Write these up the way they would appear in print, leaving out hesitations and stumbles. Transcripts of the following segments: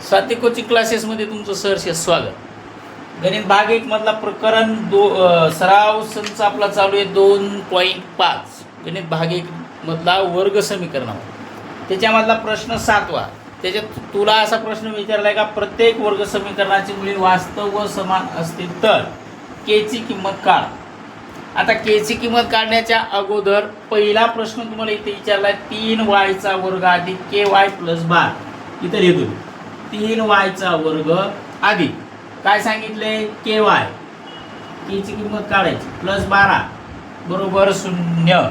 सात्विक कोचिंग क्लासेसमध्ये तुमचं सहर्ष स्वागत। गणित भाग 1 मधला प्रकरण सराव संच आपला चालू आहे 2.5 गणित भाग 1 मधला वर्ग समीकरण। त्याच्यामधला प्रश्न 7वा। त्याच्यात तुला असा प्रश्न विचारलाय का प्रत्येक वर्ग समीकरणाची मूल्ये वास्तव व समान असतील तर के ची किंमत काढ। आता के ची किंमत काढण्याच्या अगोदर पहिला प्रश्न तुम्हाला इथे विचारलाय 3y चा वर्ग अधिक ky प्लस 12। इथे लिहितो 3y चा वर्ग अधिक काय सांगितले ky के ची किंमत काढायची प्लस 12 बरोबर 0।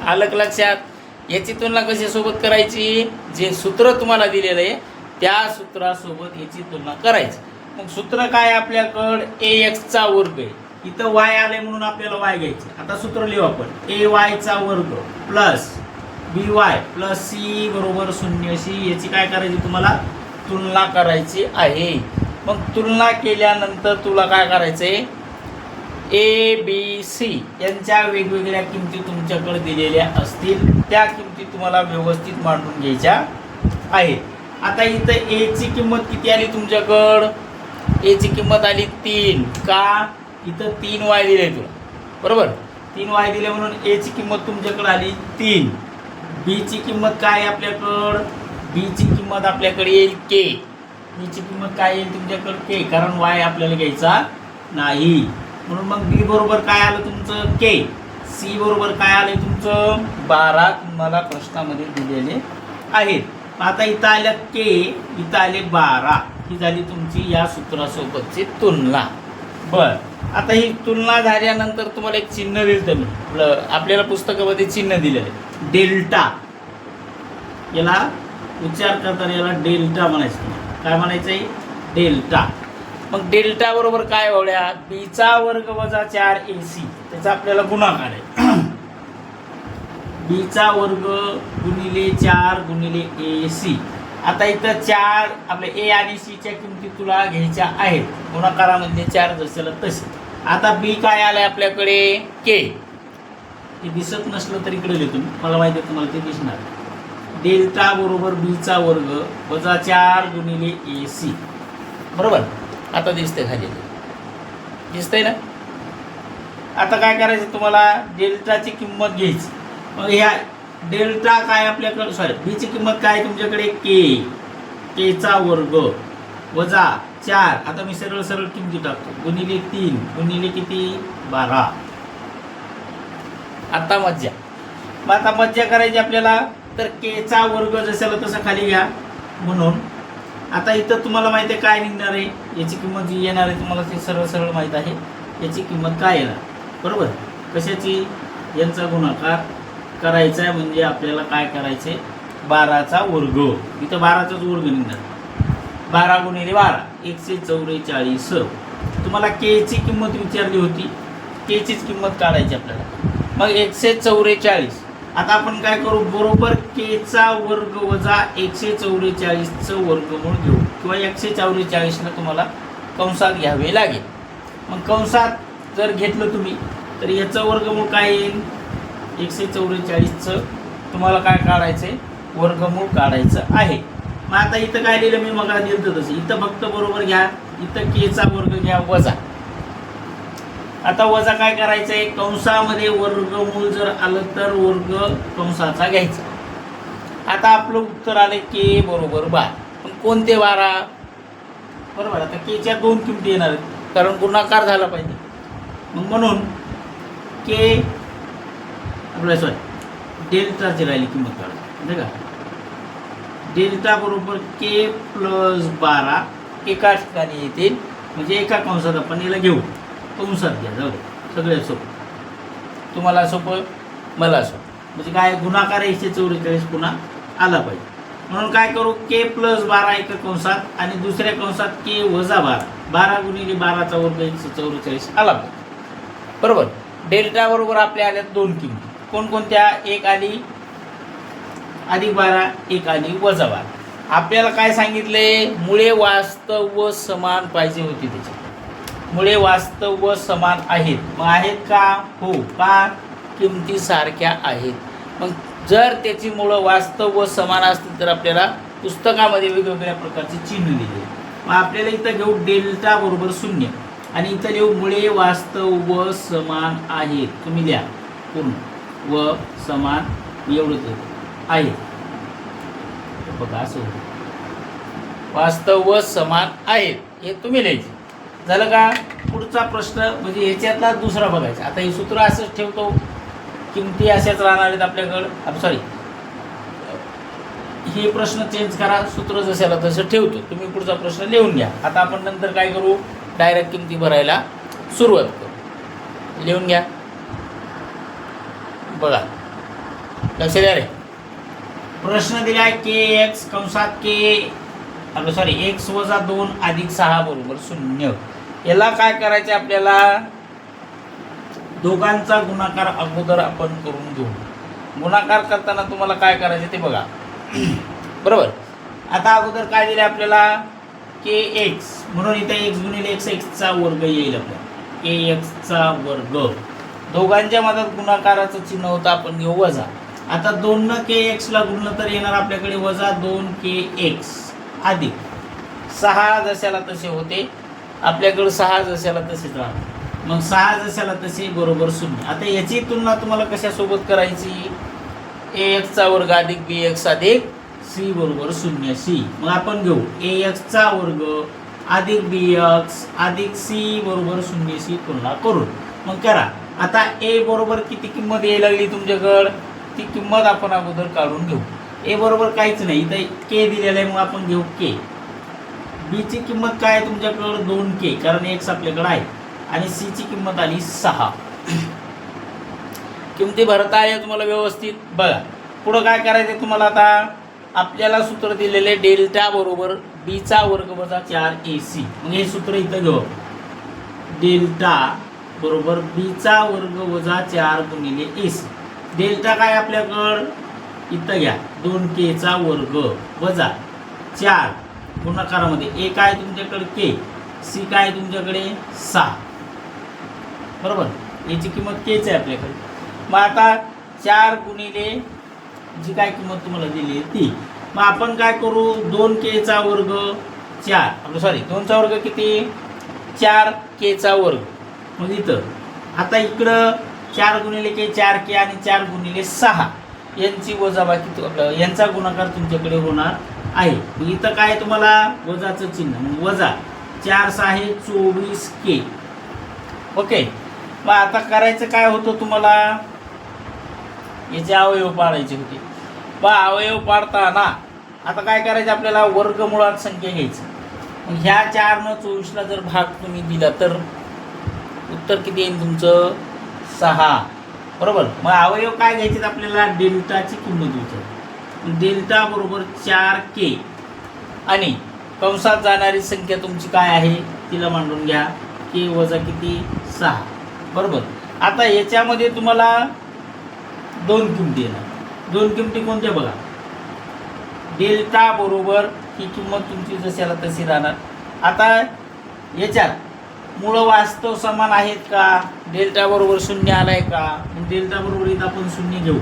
आलं का लक्षात। याची तुलना कशा सोबत करायची, जे सूत्र तुम्हाला दिलेलं आहे त्या सूत्रासोबत याची तुलना करायची। मग सूत्र काय आपल्याकडे ax चा वर्ग आहे, इथं y आले म्हणून आपल्याला y घ्यायचे। आता सूत्र लिहू आपण ay चा वर्ग प्लस by प्लस c बरोबर 0 c। याची काय करायची तुम्हाला तुलना करायची आहे। मग तुलना केल्यानंतर तुला काय करायचंय ए बी सी यांच्या वेगवेगळ्या किमती तुमच्याकडे दिलेल्या असतील, त्या किमती तुम्हाला व्यवस्थित मांडून घ्यायच्या आहेत। आता इथं ए ची किंमत किती आली तुमच्याकडं, ए ची किंमत आली 3 का इथं 3y दिले तुला बरोबर, 3y दिले म्हणून ए ची किंमत तुमच्याकडे आली 3। बी ची किंमत काय आपल्याकडं, बी ची किंमत आपल्याकडे येईल के। बी ची किंमत काय येईल तुमच्याकडे के, कारण y आपल्याला घ्यायचा नाही म्हणून मग बी बरोबर काय आलं तुमचं के। सी बरोबर काय आले तुमचं 12 तुम्हाला प्रश्नामध्ये दिलेले आहेत। आता इथं आल्या के, इथं आले 12, ही झाली तुमची या सूत्रासोबतची तुलना। बर आता ही तुलना झाल्यानंतर तुम्हाला एक चिन्ह दिलं तर आपल्याला पुस्तकामध्ये चिन्ह दिलेलं आहे डेल्टा। याला उच्चार करताना याला डेल्टा म्हणायचं। काय म्हणायचंय डेल्टा। मग डेल्टा बरोबर काय होड्या बी चा वर्ग वजा 4ac त्याचा आपल्याला गुणाकार आहे। बी चा वर्ग गुणिले 4 गुणिले ac। आता इथं 4 आपल्या ए आणि सी च्या किमती तुला घ्यायच्या आहेत, गुणाकारामध्ये 4 जसेला तसे। आता बी काय आलंय आपल्याकडे के, हे दिसत नसलं तरी इकडे लिहितो मला माहिती आहे तुम्हाला ते दिसणार। डेल्टा बरोबर बी चा वर्ग वजा 4 गुणिले ac बरोबर। आता दिसते खाली दिसतंय ना। आता काय करायचं तुम्हाला डेल्टाची किंमत घ्यायची। मग ह्या डेल्टा काय आपल्याकडे सॉरी बी ची किंमत काय तुमच्याकडे के चा वर्ग वजा 4। आता मी सरळ सरळ किमती टाकतो गुणिले 3 गुणिले किती 12। आता मज्जा, मग आता मज्जा करायची आपल्याला तर के चा वर्ग जशाला तसा खाली घ्या म्हणून। आता इथं तुम्हाला माहिती आहे काय निघणार आहे, याची किंमत जी येणार आहे तुम्हाला ते सरळ सरळ माहीत आहे। याची किंमत काय येणार बरोबर, कशाची यांचा गुणाकार करायचा आहे म्हणजे आपल्याला काय करायचे 12 चा वर्ग। इथं 12 चाच वर्ग निघणार 12 गुणिले 12 144। तुम्हाला के ची किंमत विचारली होती, के चीच किंमत काढायची आपल्याला। मग 144 आता आपण काय करू बरोबर के चा वर्ग वजा 144 चं वर्गमूळ घेऊ किंवा 144 ला तुम्हाला कंसात घ्यावे लागेल। मग कंसात जर घेतलं तुम्ही तर याचं वर्गमूळ काय येईल 144 चं तुम्हाला काय काढायचंय वर्गमूळ काढायचं आहे। मग आता इथं काय लिहिलं मी मग दिलं तसं इथं फक्त बरोबर घ्या, इथं के चा वर्ग घ्या वजा। आता वजा काय करायचंय कंसामध्ये वर्गमूळ जर आलं तर वर्ग कंसाचा घ्यायचा। आता आपलं उत्तर आले के बरोबर 12। पण कोणते 12 बरोबर, आता के च्या 2 किमती येणार आहेत कारण गुणाकार झाला पाहिजे। मग म्हणून के आपल्या सॉरी डेल्टाची राहिली किंमत काढायची का डेल्टा बरोबर के प्लस 12 एका ठिकाणी येतील म्हणजे एका कंसात आपण याला घेऊ कंसात घ्या जाऊ सगळ्यात सोपं, तुम्हाला सोपं मला सोपं म्हणजे काय गुणाकार 144 पुन्हा आला पाहिजे। म्हणून काय करू के प्लस 12 एका कंसात आणि दुसऱ्या कंसात के वजा 12 12 गुणिले 12 चा वर्ग 144 आला पाहिजे बरोबर। डेल्टा बरोबर आपल्या आल्या 2 किमती कोणकोणत्या, एक आली अधिक 12 एक आली वजा 12। आपल्याला काय सांगितले मुळे वास्तव व समान पाहिजे होती, त्याची मुळे वास्तव व समान आहेत। मग आहेत का हो का किमती सारख्या आहेत। मग जर त्याची मुळं वास्तव व समान असतील तर आपल्याला पुस्तकामध्ये वेगवेगळ्या प्रकारचे चिन्ह लिहिले. मग आपल्याला इथं घेऊ डेल्टा बरोबर 0 आणि इथं लिहू मुळे वास्तव व समान आहेत. तुम्ही लिहा पूर्ण व समान एवढंच आहे. बघा असं वास्तव व समान आहेत हे तुम्ही लिहायचे. झालं का? पुढचा प्रश्न म्हणजे याच्यातला दुसरा बघायचा. आता हे सूत्र असंच ठेवतो, किमती अशाच राहणार आहेत आपल्याकडं. सॉरी, हे प्रश्न चेंज करा, सूत्र जशाला तसं ठेवतो. तुम्ही पुढचा प्रश्न लिहून घ्या. आता आपण नंतर काय करू, डायरेक्ट किमती भरायला सुरुवात करू. लिहून घ्या. बघा लक्ष द्या रे. प्रश्न दिला आहे के एक्स कंसात के एक्स वजा 2 अधिक 6 बरोबर 0. याला काय करायचे आपल्याला, दोघांचा गुणाकार अगोदर आपण करून घेऊ. गुणाकार करताना तुम्हाला काय करायचे ते बघा. बरोबर. आता अगोदर काय दिले आपल्याला, के एक्स म्हणून इथे एक्स गुणिले एक्स एक्सचा वर्ग येईल आपल्याला. के एक्सचा वर्ग. दोघांच्या मधात गुणाकाराचं चिन्ह होतं, आपण घेऊ वजा. आता 2 न के एक्सला गुणलं तर येणार आपल्याकडे वजा 2 के एक्स अधिक 6 जशाला तसे होते आपल्याकडे. 6 जशाला तसेच राहणार. मग 6 जशाला तसे बरोबर 0. आता याची तुलना तुम्हाला कशासोबत करायची, ए एक्सचा वर्ग अधिक बी एक्स अधिक सी बरोबर 0 सी. मग आपण घेऊ ए एक्सचा वर्ग अधिक बी एक्स अधिक सी बरोबर 0 सी तुलना करून. मग करा. आता ए बरोबर किती किंमत यायला लागली तुमच्याकडं, ती किंमत आपण अगोदर काढून घेऊ. ए बरोबर काहीच नाही, इथं के दिलेलं आहे, मग आपण घेऊ के. बीची किंमत काय आहे तुमच्याकडं 2 के, कारण एक्स आपल्याकडे आहे. आणि सीची किंमत आली 6. किमती भरता आहे तुम्हाला व्यवस्थित. बघा पुढं काय करायचं तुम्हाला. आता आपल्याला सूत्र दिलेले डेल्टा बरोबर बीचा वर्ग वजा 4ac. मग हे सूत्र इथं घेऊ. डेल्टा बरोबर बीचा वर्ग वजा 4 गुणिले ac. डेल्टा काय आपल्याकडं इथं घ्या 2kचा वर्ग वजा 4 गुणाकारामध्ये ए काय तुमच्याकडे के, सी काय तुमच्याकडे 6. बरोबर. याची किंमत केच आहे आपल्याकडे. मग आता 4 गुणिले जी काय किंमत तुम्हाला दिली आहे ती. मग आपण काय करू, 2kचा वर्ग 4 2चा वर्ग किती 4kचा वर्ग. मग इथं आता इकडं 4 गुणिले के 4k आणि 4 गुणिले 6 यांची वजाबाकी यांचा गुणाकार तुमच्याकडे होणार आहे. मग इथं काय तुम्हाला वजाचं चिन्ह, मग वजा 4 6 24k. ओके. मग आता करायचं काय होतं तुम्हाला, याचे अवयव पाडायचे होते. बा अवयव पाडताना आता काय करायचं आपल्याला, वर्गमुळात संख्या घ्यायची. मग ह्या 4 न 24ला जर भाग तुम्ही दिला तर उत्तर किती येईल तुमचं 6. बरोबर. मग अवयव काय घ्यायचे आपल्याला, डेल्टाची किंमत विचार. डेल्टा बरोबर 4k आणि कंसात जाणारी संख्या तुमची काय आहे तिला मांडून घ्या, के वजा किती 6. बरोबर. आता याच्यामध्ये तुम्हाला 2 किमती येणार. 2 किमती कोणत्या बघा, डेल्टा बरोबर ही किंमत तुमची जशाला तशी राहणार. आता याच्यात मूळ वास्तव समान आहेत का, डेल्टा बरोबर 0 आलाय का, डेल्टा बरोबर इथं आपण 0 घेऊ.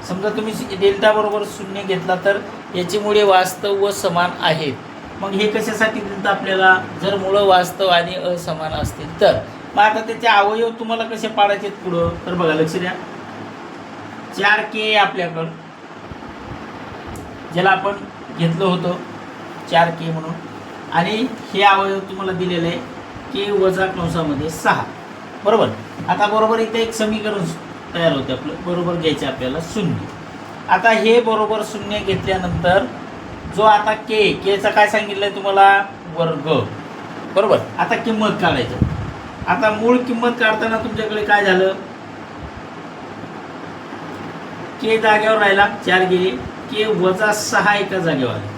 समजा तुम्ही डेल्टा बरोबर 0 घेतला तर याची मुळे वास्तव व समान आहेत. मग हे कशासाठी दिलं आपल्याला, जर मूळ वास्तव आणि असमान असतील तर. मग आता त्याचे अवयव तुम्हाला कसे पाडायचे पुढं, तर बघा लक्ष द्या. 4k आपल्याकडं ज्याला आपण घेतलं होतं 4k म्हणून, आणि हे अवयव तुम्हाला दिलेलं आहे के वजा कंसामध्ये 6. बरोबर. आता बरोबर इथे एक समीकरण तयार होते आपलं, बरोबर घ्यायचे आपल्याला 0. आता हे बरोबर 0 घेतल्यानंतर जो आता केचा काय सांगितलंय तुम्हाला, वर्ग. बरोबर. आता किंमत काढायची. आता मूळ किंमत काढताना तुमच्याकडे काय झालं, के जागेवर राहिला 4 गेले, के वजा 6 एका जागेवर आले.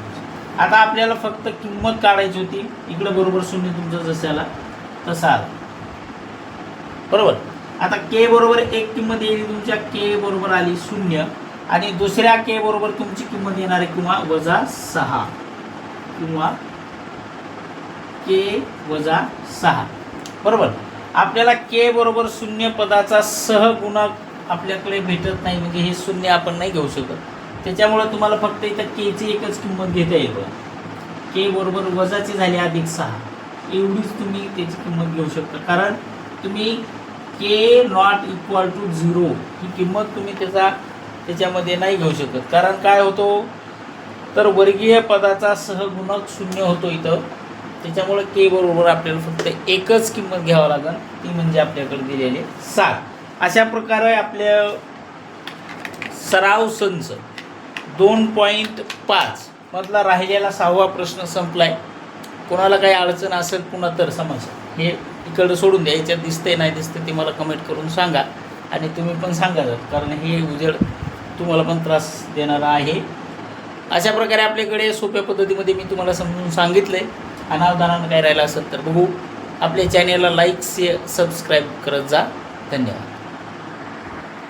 आता आपल्याला फक्त किंमत काढायची होती. इकडे बरोबर 0 तुमचं जसं आला तसा आला. बरोबर. आता के बरोबर एक किंमत येईल तुमच्या, के बरोबर आली 0 आणि दुसऱ्या के बरोबर तुमची किंमत येणार आहे किंवा वजा 6 किंवा के वजा 6. बरोबर. आपल्याला के बरोबर 0 पदाचा सहगुणक आपल्याकडे भेटत नाही, म्हणजे हे 0 आपण नाही घेऊ शकत. त्याच्यामुळं तुम्हाला फक्त इथं केची एकच किंमत घेता येईल बघा. के बरोबर वजाची झाली +6 एवढीच तुम्ही त्याची किंमत घेऊ शकता. कारण तुम्ही के नॉट इक्वल टू 0 ही किंमत तुम्ही त्याच्यामध्ये नाही घेऊ शकत. कारण काय होतो तर वर्गीय पदाचा सहगुणक 0 होतो इथं. त्याच्यामुळे के बरोबर आपल्याला फक्त एकच किंमत घ्यावं लागेल, ती म्हणजे आपल्याकडे दिलेली 7. अशा प्रकारे आपल्या सराव संच 2.5 मधला राहिलेला 6वा प्रश्न संपलाय. कोणाला काही अडचण असेल पुन्हा तर समज हे इकडं सोडून द्या. याच्यात दिसतंय नाही दिसतं ते मला कमेंट करून सांगा आणि तुम्ही पण सांगा, कारण हे उजेड तुम्हाला पण त्रास देणारा आहे. अशा प्रकारे आपल्याकडे सोप्या पद्धतीमध्ये मी तुम्हाला समजून सांगितलं आहे. अनावधानानं काय राहिलं असेल तर बघू. आपल्या चॅनेलला लाईक सबस्क्राईब करत जा. धन्यवाद.